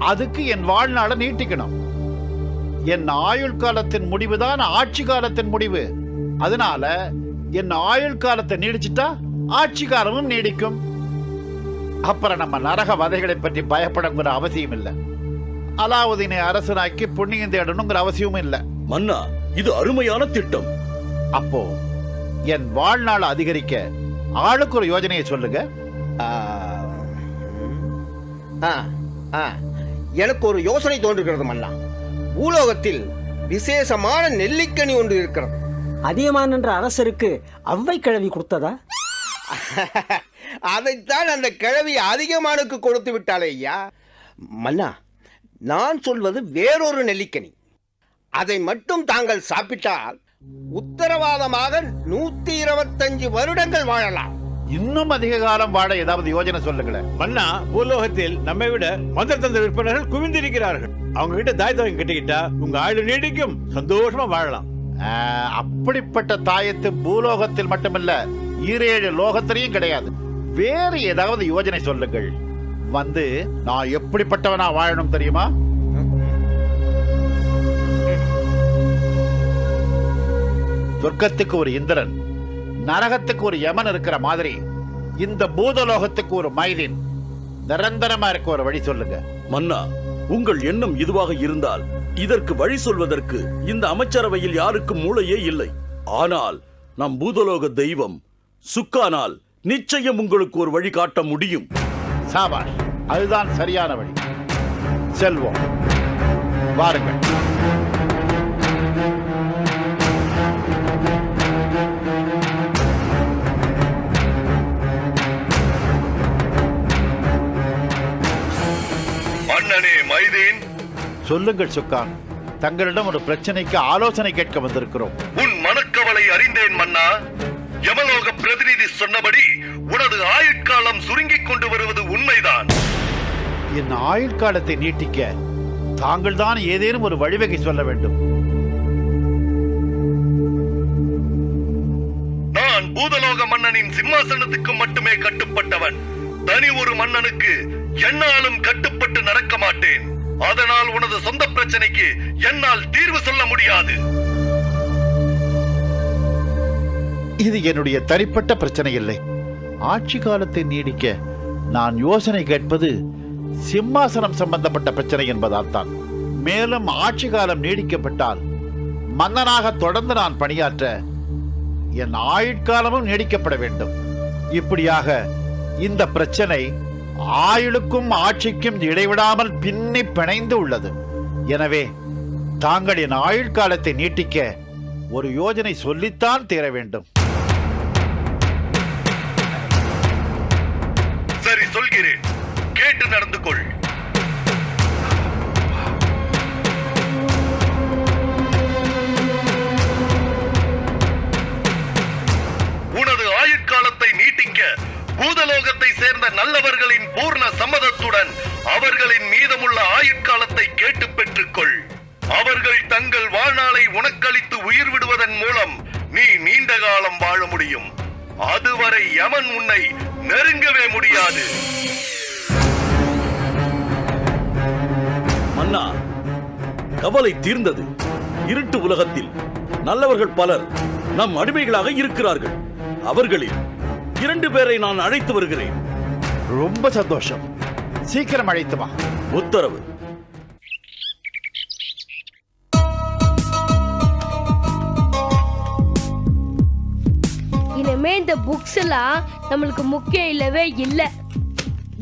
அதுக்கு என் வாழ்நாளை நீட்டிக்கணும். என் ஆயுள் காலத்தின் முடிவுதான் ஆட்சி காலத்தின் முடிவு. அதனால என் ஆயுள் காலத்தை நீடிச்சிட்டா ஆட்சி காலமும் நீடிக்கும். அப்புறம் நம்ம நரக வதைகளை பற்றி பயப்படங்கிற அவசியம் இல்லை. அலாவுதீனை அரசனாக்கி புண்ணியம் தேடணுங்கிற அவசியமும் இல்லை. மன்னா, இது அருமையான திட்டம். அப்போ என் வாழ்நாள் அதிகரிக்க ஆளுக்கு ஒரு யோஜனையை சொல்லுங்க. எனக்கு ஒரு யோசனை தோன்றுகிறது மன்னா. பூலோகத்தில் விசேஷமான நெல்லிக்கனி ஒன்று இருக்கிறது. அதியமான் என்ற அரசருக்கு அவ்வை கிழவி கொடுத்ததா? அதைத்தான் அந்த கிழவி அதிகமானுக்கு கொடுத்து விட்டாளே ஐயா. மன்னா, நான் சொல்வது வேறொரு நெல்லிக்கனி. அதை மட்டும் தாங்கள் சாப்பிட்டால் உத்தரவாதமாக 125 வருடங்கள் வாழலாம். இன்னும் அதிக காலம் வாழ ஏதாவது யோஜனை சொல்லுங்களேன். மன்னா, பூலோகத்தில் நம்மை விட மந்திரத்தந்திர விற்பனர்கள் குவிந்திருக்கிறார்கள். அவங்க கிட்ட தாயத்தவங்க கிட்டக்கிட்டா உங்க ஆயுள் நீடிக்கும், சந்தோஷமா வாழலாம். அப்படிப்பட்ட தாயத்து பூலோகத்தில் மட்டுமல்ல, 7 லோகத்திலையும் கிடையாது. வேறு ஏதாவது யோஜனை சொல்லுங்கள். வந்து நான் எப்படிப்பட்டவனா வாழணும் தெரியுமா? சொர்க்கத்துக்கு ஒரு இந்திரன், நரகத்துக்கு ஒரு யமன் இருக்கிற மாதிரி இந்த பூதலோகத்துக்கு ஒரு மைதீன், நிரந்தரமா இருக்க ஒரு வழி சொல்லுங்க. மன்னா, உங்கள் எண்ணம் இதுவாக இருந்தால் இதற்கு வழி சொல்வதற்கு இந்த அமைச்சரவையில் யாருக்கும் மூளையே இல்லை. ஆனால் நம் பூதலோக தெய்வம் சுக்கானால் நிச்சயம் உங்களுக்கு ஒரு வழி காட்ட முடியும். சாபாஷ், அதுதான் சரியான வழி. செல்வோம், வாருங்கள். மன்னனே மைதீன். சொல்லுங்கள் சுக்கான், தங்களிடம் ஒரு பிரச்சனைக்கு ஆலோசனை கேட்க வந்திருக்கிறோம். உன் மனக்கவலை அறிந்தேன் மன்னா. யமலோக பிரதிநிதி சொன்னபடி உனது ஆயுட்காலம் சுருங்கிக் கொண்டு வருவது உண்மைதான். என் ஆயுட்காலத்தை நீட்டிக்க தாங்கள் தான் ஏதேனும் ஒரு வழிவகை சொல்ல வேண்டும். நான் பூதலோக மன்னனின் சிம்மாசனத்துக்கு மட்டுமே கட்டுப்பட்டவன். தனி ஒரு மன்னனுக்கு என்னாலும் கட்டுப்பட்டு நடக்க மாட்டேன். அதனால் உனது சொந்த பிரச்சனைக்கு என்னால் தீர்வு சொல்ல முடியாது. இது என்னுடைய தனிப்பட்ட பிரச்சனை இல்லை. ஆட்சி காலத்தை நீடிக்க நான் யோசனை கேட்பது சிம்மாசனம் சம்பந்தப்பட்ட பிரச்சனை என்பதால் தான். மேலும் ஆட்சி காலம் நீடிக்கப்பட்டால் மன்னனாக தொடர்ந்து நான் பணியாற்ற என் ஆயுட்காலமும் நீடிக்கப்பட வேண்டும். இப்படியாக இந்த பிரச்சனை ஆயுளுக்கும் ஆட்சிக்கும் இடைவிடாமல் பின்னி பிணைந்து உள்ளது. எனவே தாங்கள் என் ஆயுட்காலத்தை நீட்டிக்க ஒரு யோஜனை சொல்லித்தான் தீர வேண்டும். சரி, சொல்கிறேன், கேட்டு நடந்து கொள். உனது ஆயுட்காலத்தை நீட்டிக்க பூதலோகத்தை சேர்ந்த நல்லவர்களின் பூர்ண சம்மதத்துடன் அவர்களின் மீதமுள்ள ஆயுட்காலத்தை கேட்டு பெற்றுக்கொள். அவர்கள் தங்கள் வாழ்நாளை உனக்களித்து உயிர் விடுவதன் மூலம் நீ நீண்ட காலம் வாழ முடியும். அதுவரை யமன் உன்னை நெருங்கவே முடியாது. மன்னா, கவலை தீர்ந்தது. இருட்டு உலகத்தில் நல்லவர்கள் பலர் நம் அடிமைகளாக இருக்கிறார்கள். அவர்களில் 2 பேரை நான் அழைத்து வருகிறேன். ரொம்ப சந்தோஷம். சீக்கிரம் அழைத்து வா. உத்தரவு. இனிமே இந்த புக்ஸ் எல்லாம் நம்மளுக்கு முக்கியம் இல்லவே இல்லை.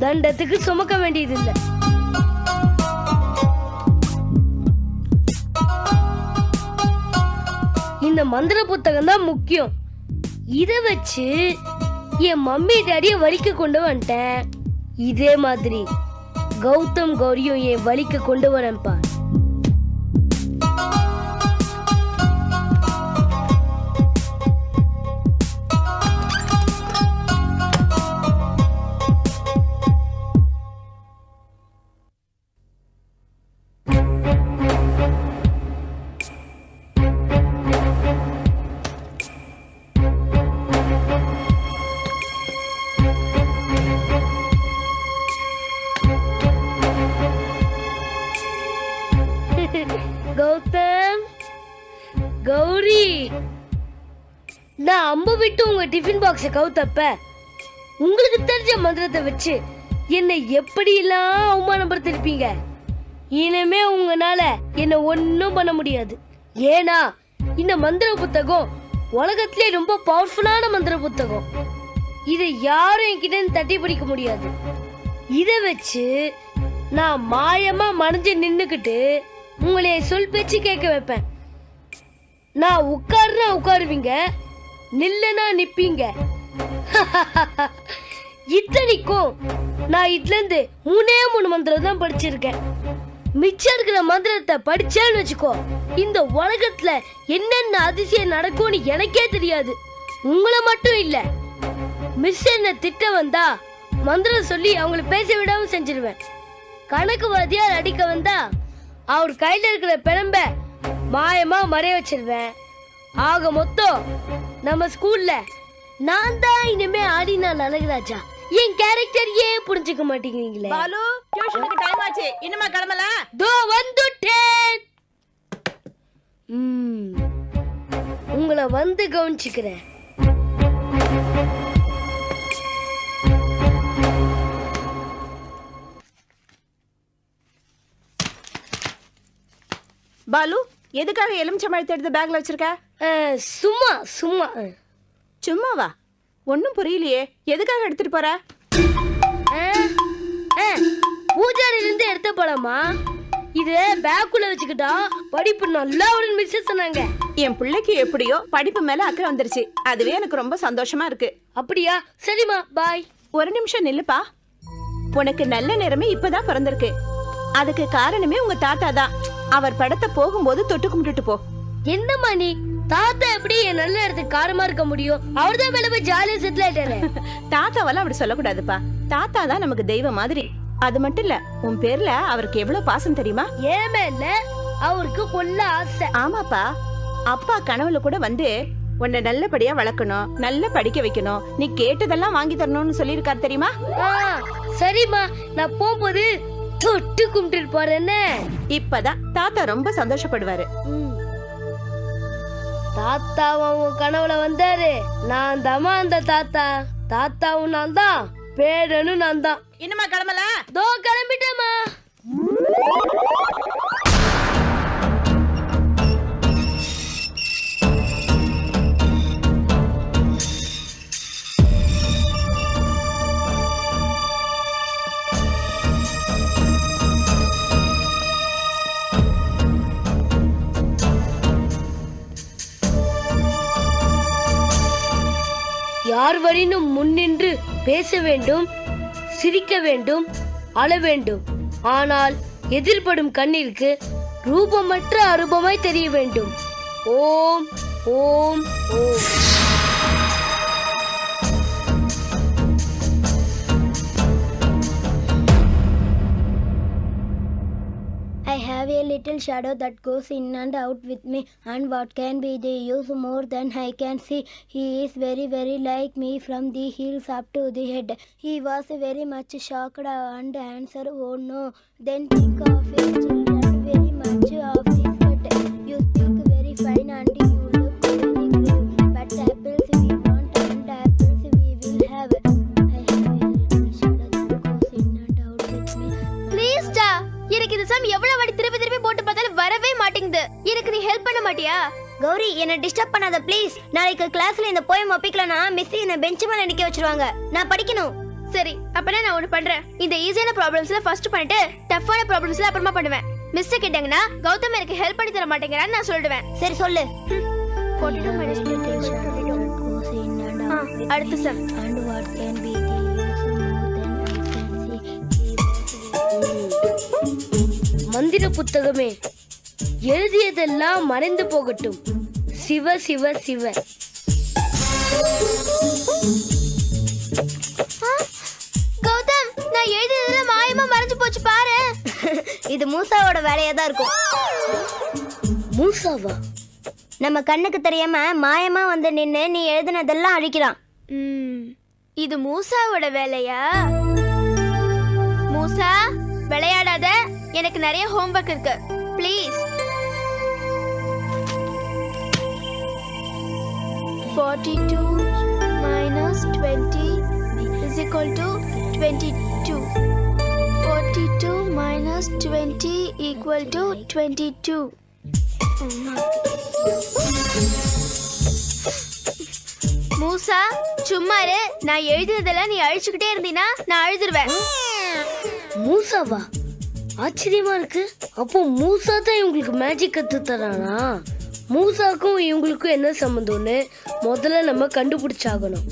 தண்டத்துக்கு சுமக்க வேண்டியது இல்லை. இந்த மந்திர புத்தகம் தான் முக்கியம். இத வச்சு என் மம்மி டாடிய வலிக்க கொண்டு வந்துட்டேன். இதே மாதிரி கௌதம் கௌரியும் என் வலிக்க கொண்டு வரேன் பார். கௌதம், கௌரி, நான் அம்பு விட்டு உங்க டிஃபன் பாக்ஸை கவுத்தப்ப உங்களுக்கு தெரிஞ்ச மந்திரத்தை வச்சு என்னை எப்படியெல்லாம் அவமானப்படுத்திருப்பீங்க. இனிமே உங்களால என்ன ஒன்னும் பண்ண முடியாது. ஏன்னா இந்த மந்திர புத்தகம் உலகத்திலே ரொம்ப பவர்ஃபுல்லான மந்திர புத்தகம். இதை யாரும் என்கிட்ட தட்டி பிடிக்க முடியாது. இதை வச்சு நான் மாயமா மறைஞ்சு நின்னுக்கிட்டு உங்களை சொல் பேச்சு கேட்க வைப்பேன். நான் உட்காருனா உட்காருவீங்க, நில்லுனா நிப்பீங்க. இத்தனைக்கும் நான் இதுல இருந்து 3 மந்திரம் தான் படிச்சிருக்கேன். மிச்சம் இருக்கிற மந்திரத்தை படிச்சேன்னு வச்சுக்கோ, இந்த உலகத்துல என்னென்ன அதிசயம் நடக்கும்னு எனக்கே தெரியாது. உங்களை மட்டும் இல்ல, மிஸ் என்ன திட்ட வந்தா மந்திரம் சொல்லி அவங்களை பேச விடாம செஞ்சிருவேன். கணக்கு வாத்தியார் அடிக்க வந்தா அவர் கையில இருக்கிற பெரம்ப மாயமா மறைய வச்சிருவேன். ஆக மொத்தம் நம்ம ஸ்கூல்ல நான் தான் இனிமே ஆடினா அழகுராஜா. என் கேரக்டர் ஏன் புரிஞ்சுக்க மாட்டேங்கிறீங்களே? பாலு, டியூஷனுக்கு டைம் ஆச்சு, இன்னுமா கிளம்பல? தோ வந்துட்டேன். உங்களை வந்து கவனிச்சுக்கிறேன். பாலு, எதுக்காக எலுமிச்சம்பழத்தை எடுத்து பேக்ல வச்சிருக்க? சும்மா சும்மா. சும்மாவா? ஒன்னும் புரியலையே, எதுக்காக எடுத்துட்டு போற? பூஜாரில இருந்து எடுத்த பழமா? இது பேக்குள்ள வச்சுக்கிட்டா படிப்பு நல்லா ஒரு மிஸ் சொன்னாங்க. என் பிள்ளைக்கு எப்படியோ படிப்பு மேல அக்கறை வந்துருச்சு, அதுவே எனக்கு ரொம்ப சந்தோஷமா இருக்கு. அப்படியா? சரிம்மா, பாய். ஒரு நிமிஷம் நில்லுப்பா. உனக்கு நல்ல நேரமே இப்பதான் பிறந்திருக்கு. அதுக்கு காரணமே உங்க தாத்தா தான். அவர் படத்தை போகும்போது தொட்டு கும்பிட்டுட்டு போ. என்னம்மா நீ? தாத்தா எப்படி என் நல்ல இடத்துக்கு காரணமா இருக்க முடியும்? அவர்தான் மேல போய் ஜாலியா செட்டில் ஆயிட்டாரு. தாத்தாவெல்லாம் அப்படி சொல்லக்கூடாதுப்பா. தாத்தா தான் நமக்கு தெய்வம் மாதிரி. அது மட்டும் இல்ல, உன் பேர்ல அவருக்கு எவ்வளவு பாசம் தெரியுமா? ஏன் மேல அவருக்கு கொல்ல ஆசை. ஆமாப்பா, அப்பா கனவுல கூட வந்து உன்னை நல்லபடியா வளர்க்கணும், நல்லா படிக்க வைக்கணும், நீ கேட்டதெல்லாம் வாங்கி தரணும்னு சொல்லியிருக்காரு தெரியுமா? சரிம்மா, நான் போகும்போது தொட்டு கும்பிட்டு போறேன்னு. இப்பதான் தாத்தா ரொம்ப சந்தோஷப்படுவாரு. தாத்தாவும் கனவுல வந்தாரு. நான் தாமா அந்த தாத்தா. தாத்தாவும் நான் தான், பேரனும் நான் தான். இன்னுமா கிளம்பல? தோ கிளம்பிட்டேமா. யார் வரினும் முன்னின்று பேச வேண்டும், சிரிக்க வேண்டும், அழ வேண்டும். ஆனால் எதிர்படும் கண்ணிற்கு ரூபமற்ற அரூபமாய் தெரிய வேண்டும். ஓம் ஓம் ஓம். I have a little shadow that goes in and out with me, and what can be the use more than I can see. He is very, very like me from the heels up to the head. He was very much shocked and answered, oh no. Then think of it, children, very much of this cut. You speak very fine and you look very grave, but apples we want and apples we will have. I have a little shadow that goes in and out with me. Please டா, எனக்கு இந்த some எவ்வளவு வாட்டி திருப்பி திருப்பி போட்டு பார்த்தாலும் வரவே மாட்டேங்குது. எனக்கு நீ ஹெல்ப் பண்ண மாட்டியா? கௌரி, என்ன டிஸ்டர்ப் பண்ணாத ப்ளீஸ். நாளைக்கு கிளாஸ்ல இந்த போயம் ஒப்பிக்கலனா மிஸ் என்ன பெஞ்ச் மேல நிக்க வச்சிருவாங்க. நான் படிக்கணும். சரி, அப்பனா நான் ஒன்னு பண்றேன். இந்த ஈஸியான ப்ராப்ளம்ஸ்ல ஃபர்ஸ்ட் பண்ணிட்டு டஃப்பான ப்ராப்ளம்ஸ்ல அப்புறமா பண்ணுவேன். மிஸ் கேட்டாங்கன்னா கௌதம் எனக்கு ஹெல்ப் பண்ணி தர மாட்டேங்கறான்னு நான் சொல்லிடுவேன். சரி சொல்லு. அடுத்த some. And what can be the use more than I can see. மந்திர புத்தகமே, எழுதியதெல்லாம் மறைந்து போகட்டும். சிவ சிவ சிவ. கௌதம், நான் எழுதியதெல்லாம் மாயமா மறைஞ்சு போச்சு பாரு. இது மூசாவோட வேலையா தான் இருக்கும். மூசாவா? நம்ம கண்ணுக்கு தெரியாம மாயமா வந்து நின்னு நீ எழுதினதெல்லாம் அழிக்கிறான். இது மூசாவோட வேலையா? மூசா, விளையாடாத, எனக்கு நிறைய ஹோம்வொர்க் இருக்கு. Please. 42 minus 20 is equal to 22. 42 minus 20 equal to 22. மூசா சும்மா இரு. நான் எழுதினதெல்லாம் நீ அழிச்சுக்கிட்டே இருந்தீனா நான் அழுதுருவேன். மூசாவா? ஆச்சரியமா இருக்கு. அப்போ மூசா தான் இவங்களுக்கு மேஜிக் கத்து தரானா? மூசாக்கும் இவங்களுக்கும் என்ன சம்பந்தம்னு முதல்ல நம்ம கண்டுபிடிச்சாகணும்.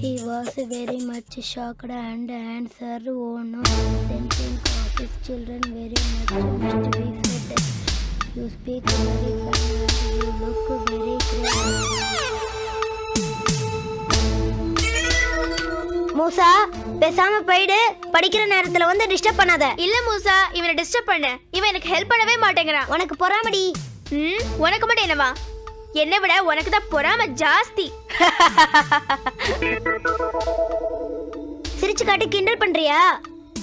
He was very much shocked and answered, "Oh no, then think of his children very much must be fed. You speak very fine and you look very great." மூசா, பேசாம போயிடு. படிக்கிற நேரத்துல வந்து டிஸ்டர்ப் பண்ணாத. இல்ல மூசா, இவனை டிஸ்டர்ப் பண்ண. இவன் எனக்கு ஹெல்ப் பண்ணவே மாட்டேங்கிறான். உனக்கு பொறாமடி. உனக்கு மட்டும் என்னவா? என்னை விட உனக்கு தான் பொறாம ஜாஸ்தி. சிரிச்சு காட்டி கிண்டல் பண்றியா?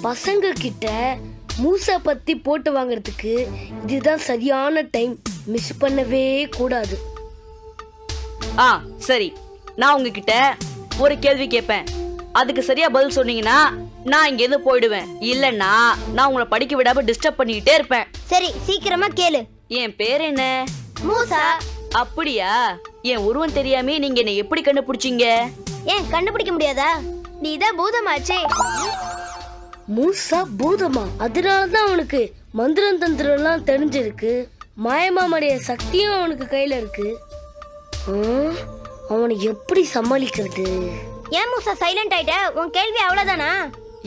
பசங்க கிட்ட மூசா பத்தி போட்டு வாங்குறதுக்கு இதுதான் சரியான டைம். மிஸ் பண்ணவே கூடாது. சரி, நான் உங்ககிட்ட ஒரு கேள்வி கேட்பேன். அதுக்கு சரியா பதில் சொன்னீங்கன்னா நான் இங்க இருந்து போயிடுவேன். இல்லன்னா நான் உங்களை படிக்க விடாம டிஸ்டர்ப் பண்ணிக்கிட்டே இருப்பேன். சரி, சீக்கிரமா கேளு. என் பேர் என்ன? மூசா. அப்படியா? என் உருவம் தெரியாம நீங்க என்ன எப்படி கண்டுபிடிச்சீங்க? ஏன் கண்டுபிடிக்க முடியாதா? நீதான் பூதமாச்சே. மூசா பூதமா? அதனாலதான் அவனுக்கு மந்திரம் தந்திரம் எல்லாம் தெரிஞ்சிருக்கு. மாயமாமடைய சக்தியும் அவனுக்கு கையில இருக்கு. அவனை எப்படி சமாளிக்கிறது? ஏன் மூசா சைலண்ட் ஆயிட்ட? உன் கேள்வி அவ்வளவுதானா?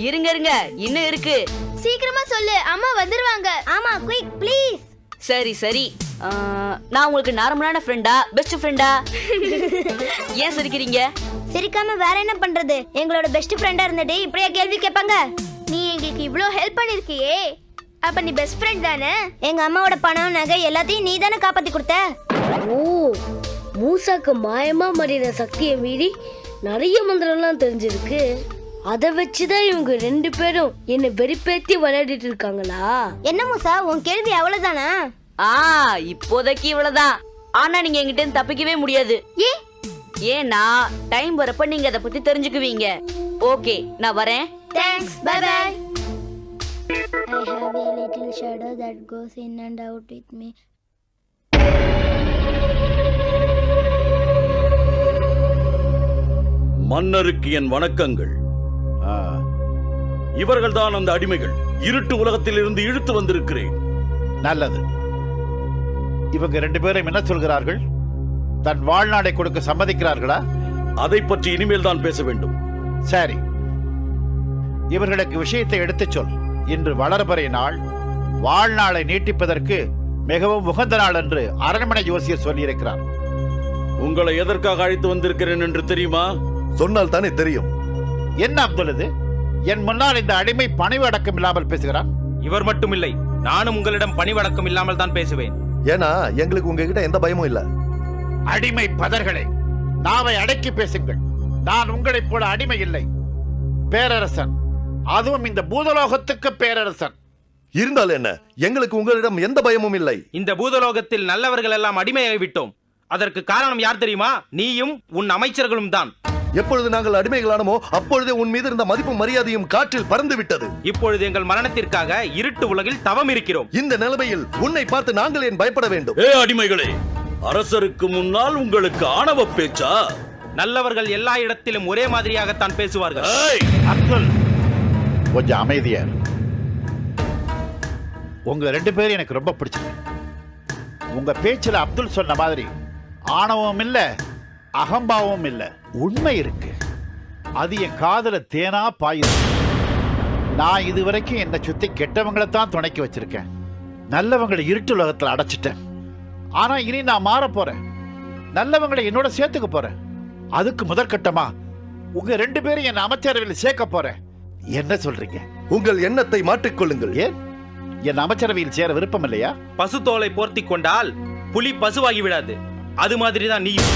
இருங்க இன்னும் இருக்கு. சீக்கிரமா சொல்லு, அம்மா வந்துருவாங்க. ஆமா, குயிக் ப்ளீஸ். சரி, நான் உங்களுக்கு நார்மலான ஃப்ரெண்டா, பெஸ்ட் ஃப்ரெண்டா? ஏன் சிரிக்கிறீங்க? சிரிக்காம வேற என்ன பண்றது? எங்களோட பெஸ்ட் ஃப்ரெண்டா இருந்துட்டு இப்படியே கேள்வி கேட்பாங்க? நீ எங்களுக்கு இவ்ளோ ஹெல்ப் பண்ணிருக்கியே, அப்ப நீ பெஸ்ட் ஃப்ரெண்ட் தானே? எங்க அம்மாவோட பணம் நகை எல்லாத்தையும் நீ தானே காப்பாத்தி கொடுத்த. ஓ, மூசாக்கு மாயமா மறையிற சக்தியை மீறி நிறைய மந்திரம்லாம் தெரிஞ்சிருக்கு. அதை வச்சுதான் இவங்க ரெண்டு பேரும் என்ன வெறிப்பேத்தி விளையாடிட்டு இருக்காங்களா? என்ன மூசா, உன் கேள்வி அவ்வளவுதானா? இப்போதைக்கு இவ்வளவுதான். ஆனா நீங்க என்கிட்ட இருந்து தப்பிக்கவே முடியாது. ஏன்னா டைம் வரப்ப நீங்க அதை பத்தி தெரிஞ்சுக்குவீங்க. ஓகே, நான் வரேன். Thanks, bye bye. I have a little shadow that goes in and out with me. மன்னருக்கு என் வணக்கங்கள். இவர்கள்தான் அந்த அடிமைகள். இருட்டு உலகத்தில் இருந்து இழுத்து வந்திருக்கிறேன். நல்லது. இவங்க ரெண்டு பேரும் என்ன சொல்கிறார்கள்? தன் வாழ்நாளை கொடுக்க சம்மதிக்கிறார்களா? அதை பற்றி இனிமேல் தான் பேச வேண்டும். சரி, இவர்களுக்கு விஷயத்தை எடுத்துச் சொல். இன்று வளர்பறை நாள். வாழ்நாளை நீட்டிப்பதற்கு மிகவும் உகந்த நாள் என்று அரண்மனை ஜோசியர் சொல்லியிருக்கிறார். உங்களை எதற்காக அழைத்து வந்திருக்கிறேன் என்று தெரியுமா? சொன்னால் தானே தெரியும். என்ன அப்துல் இது? என் முன்னால் இந்த அடிமை பணிவு அடக்கம் இல்லாமல் பேசுகிறான். இவர் மட்டும் இல்லை, நானும் உங்களிடம் பணிவடக்கம் இல்லாமல் தான் பேசுவேன். ஏன்னா எங்களுக்கு உங்ககிட்ட எந்த பயமும் இல்ல. அடிமை பதர்களே, நாவை அடக்கி பேசுங்கள். நான் உங்களைப் போல அடிமை இல்லை, பேரரசன். அதுவும் இந்த பூதலோகத்துக்கு பேரரசன். இருந்தால் என்ன, எங்களுக்கு உங்களிடம் எந்த பயமும் இல்லை. இந்த பூதலோகத்தில் நல்லவர்கள் எல்லாம் அடிமையாகி விட்டோம். அதற்கு காரணம் யார் தெரியுமா? நீயும் உன் அமைச்சர்களும் தான். எப்பொழுது நாங்கள் அடிமைகளானமோ அப்பொழுதே உன் மீது இருந்த மதிப்பும் மரியாதையும் காற்றில் பறந்து விட்டது. இப்பொழுது எங்கள் மரணத்திற்காக இருட்டு உலகில் தவம் இருக்கிறோம். இந்த நிலைமையில் உன்னை பார்த்து நாங்கள் ஏன் பயப்பட வேண்டும்? அடிமைகளே, அரசருக்கு முன்னால் உங்களுக்கு ஆணவ பேச்சா? நல்லவர்கள் எல்லா இடத்திலும் ஒரே மாதிரியாகத்தான் பேசுவார்கள். அப்துல், கொஞ்சம் அமைதியா. உங்க ரெண்டு பேரும் எனக்கு ரொம்ப பிடிச்சது. உங்க பேச்சுல அப்துல் சொன்ன மாதிரி ஆணவம் இல்ல, அகம்பாவம் இல்ல, உண்மை இருக்கு. அது என் காதல தேனா பாயுது. நான் இதுவரைக்கும் என்னை சுத்தி கெட்டவங்களை தான் துணைக்கி வச்சிருக்கேன். நல்லவங்களை இருட்டு உலகத்துல அடைச்சிட்டேன். ஆனா இனி நான் மாற போறேன். நல்லவங்களை என்னோட சேர்த்துக்க போறேன். அதுக்கு முதற்கட்டமா உங்க ரெண்டு பேரும் என் அமைச்சரவையில் சேர்க்க போறேன். என்ன சொல்றீங்க? உங்கள் எண்ணத்தை மாற்றிக்கொள்ளுங்கள். ஏன் என் அமைச்சரவையில் சேர விருப்பம் இல்லையா? பசு தோலை போர்த்தி கொண்டால் புலி பசுவாகி விடாது. அது மாதிரிதான் நீயும்.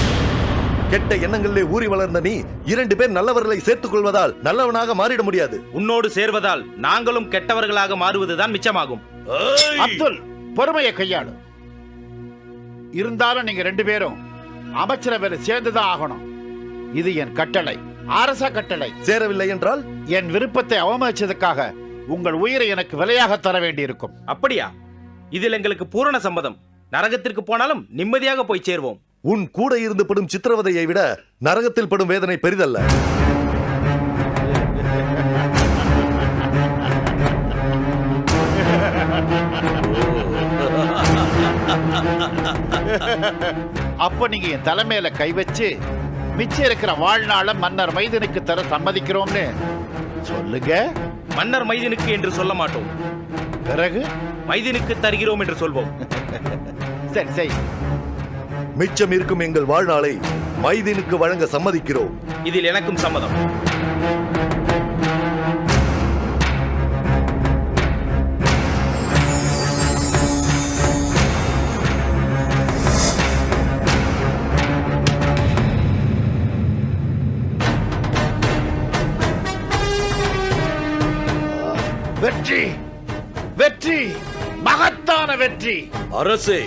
கெட்ட எண்ணங்களிலே ஊறி வளர்ந்த நீ இரண்டு பேர் நல்லவர்களை சேர்த்துக் கொள்வதால் நல்லவனாக மாறிட முடியாது. உன்னோடு சேர்வதால் நாங்களும் கெட்டவர்களாக மாறுவதுதான் மிச்சமாகும். அப்துல், பொறுமையை கையாளு. இருந்தாலும் நீங்க ரெண்டு பேரும் அமைச்சரவையில சேர்ந்துதான் ஆகணும். இது என் கட்டளை, அரச கட்டளை. சேரவில்லை என்றால் என் விருப்பத்தை அவமதிச்சதுக்காக உங்கள் உயிரை எனக்கு விலையாக தர வேண்டியிருக்கும். அப்படியா? இதில் எங்களுக்கு பூரண சம்மதம். நரகத்திற்கு போனாலும் நிம்மதியாக போய் சேர்வோம். உன் கூட இருந்து படும் சித்திரவதையை விட நரகத்தில் படும் வேதனை பெரிதல்ல. அப்ப நீங்க என் தலைமையில கை வச்சு மிச்சம் இருக்கிற வாழ்நாள மன்னர் மைதினுக்கு தர சம்மதிக்கிறோம்னு சொல்லுங்க. மன்னர் மைதினுக்கு என்று சொல்ல மாட்டோம். பிறகு மைதினுக்கு தருகிறோம் என்று சொல்வோம். சரி சரி. மிச்சம் இருக்கும் எங்கள் வாழ்நாளை மைதீனுக்கு வழங்க சம்மதிக்கிறோம். இதில் எனக்கும் சம்மதம். வெற்றி, வெற்றி, மகத்தான வெற்றி. அரசே,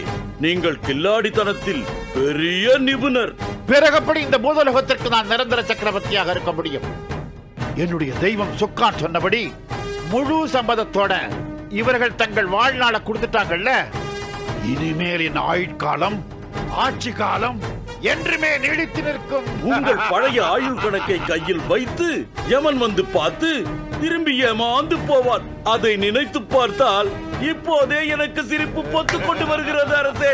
நீங்கள் கில்லாடித்தனத்தில் பெரிய நிபுணர். பிறகப்படி இந்த பூதலோகத்திற்கு நான் நிரந்தர சக்கரவர்த்தியாக இருக்க முடியும். என்னுடைய தெய்வம் சுக்கான் சொன்னபடி முழு சம்மதத்தோட இவர்கள் தங்கள் வாழ்நாளை கொடுத்துட்டாங்கல்ல. இனிமேல் என் ஆயுட்காலம், ஆட்சி காலம் என்றுமே நீடித்து நிற்கும். உங்கள் பழைய ஆயுள் கணக்கை கையில் வைத்து யமன் வந்து பார்த்து திரும்பி ஏமாந்து போவார். அதை நினைத்து பார்த்தால் இப்போதே எனக்கு சிரிப்பு பொத்து கொண்டு வருகிறது அரசே.